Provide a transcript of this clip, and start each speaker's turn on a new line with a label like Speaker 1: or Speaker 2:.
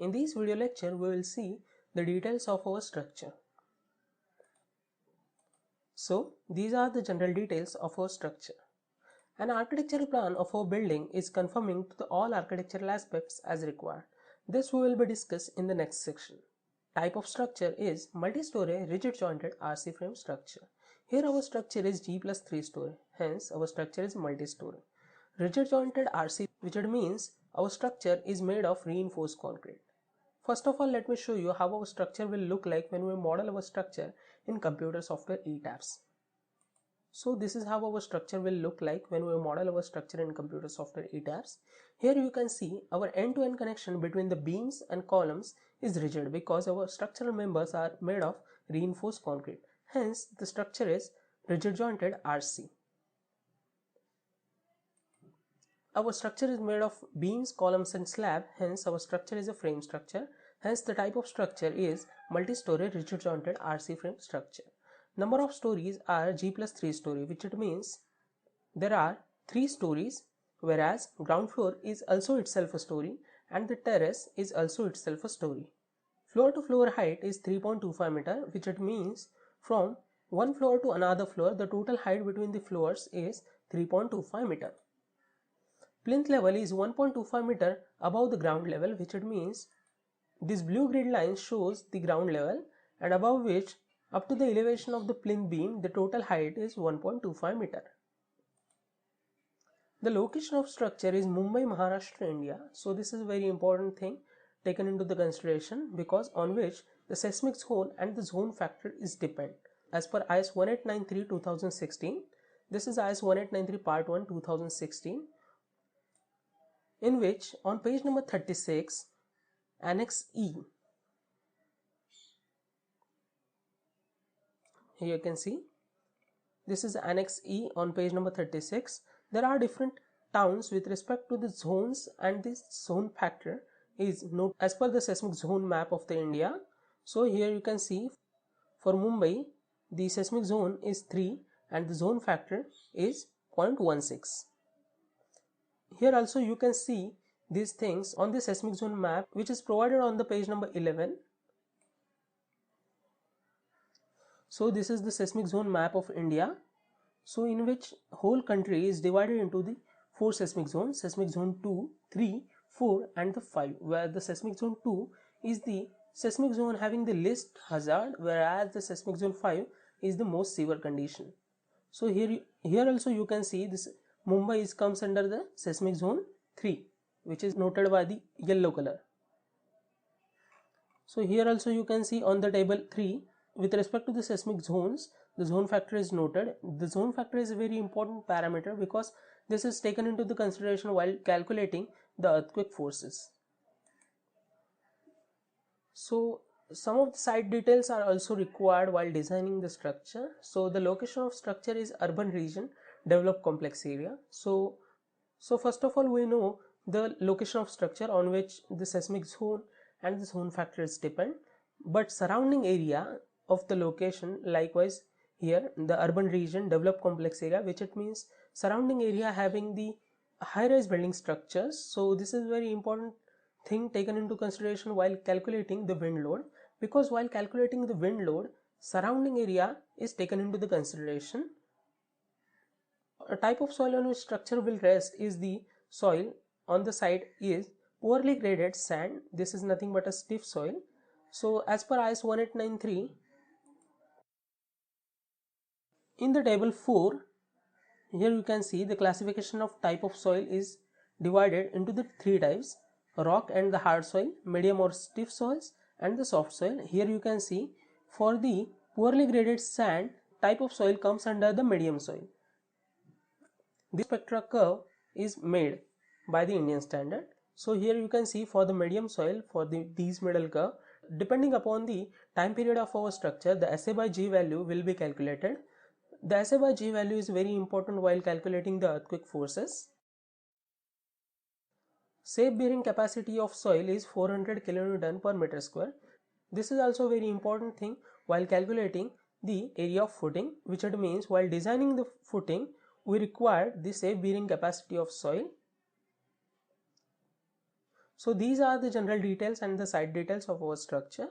Speaker 1: In this video lecture, we will see the details of our structure. So, these are the general details of our structure. An architectural plan of our building is conforming to all architectural aspects as required. This we will be discussed in the next section. Type of structure is multi-story rigid jointed RC frame structure. Here our structure is G plus 3 story, hence our structure is multi-story. Rigid jointed RC, which means our structure is made of reinforced concrete. First of all, let me show you how our structure will look like when we model our structure in computer software ETABS. So this is how our structure will look like when we model our structure in computer software ETABS. Here you can see our end-to-end connection between the beams and columns is rigid because our structural members are made of reinforced concrete. Hence, the structure is rigid jointed RC. Our structure is made of beams, columns and slab, hence our structure is a frame structure. Hence the type of structure is multi-story rigid jointed RC frame structure. Number of stories are G plus 3 story, which it means there are 3 stories, whereas ground floor is also itself a story and the terrace is also itself a story. Floor to floor height is 3.25 meter, which it means from one floor to another floor the total height between the floors is 3.25 meter. Plinth level is 1.25 meter above the ground level, which it means this blue grid line shows the ground level and above which up to the elevation of the plinth beam the total height is 1.25 meter. The location of structure is Mumbai, Maharashtra, India. So this is a very important thing taken into the consideration because on which the seismic zone and the zone factor is depend. As per IS 1893-2016, this is IS 1893 part 1 2016, in which on page number 36, Annex E, here you can see this is Annex E on page number 36. There are different towns with respect to the zones and this zone factor is noted as per the seismic zone map of the India. So here you can see for Mumbai the seismic zone is 3 and the zone factor is 0.16. Here also you can see these things on the seismic zone map which is provided on the page number 11. So this is the seismic zone map of India. So in which whole country is divided into the 4 seismic zones, seismic zone 2, 3, 4 and the 5, where the seismic zone 2 is the seismic zone having the least hazard, whereas the seismic zone 5 is the most severe condition. So here also you can see this Mumbai comes under the seismic zone 3, which is noted by the yellow color. So here also you can see on the table 3 with respect to the seismic zones the zone factor is noted. The zone factor is a very important parameter because this is taken into the consideration while calculating the earthquake forces. So some of the site details are also required while designing the structure. So the location of structure is urban region, developed complex area. So first of all we know the location of structure on which the seismic zone and the zone factors depend, but surrounding area of the location likewise here the urban region, developed complex area, which it means surrounding area having the high-rise building structures. So this is very important thing taken into consideration while calculating the wind load, because while calculating the wind load surrounding area is taken into the consideration. A type of soil on which structure will rest is the soil on the site is poorly graded sand. This is nothing but a stiff soil. So as per IS 1893, in the table 4, here you can see the classification of type of soil is divided into the 3 types: rock and the hard soil, medium or stiff soils and the soft soil. Here you can see for the poorly graded sand type of soil comes under the medium soil. This spectra curve is made by the Indian standard. So here you can see for the medium soil, for these middle curve, depending upon the time period of our structure, the SA by G value will be calculated. The SA by G value is very important while calculating the earthquake forces. Safe bearing capacity of soil is 400 kN per meter square. This is also very important thing while calculating the area of footing, which it means while designing the footing we require the safe bearing capacity of soil. So these are the general details and the site details of our structure.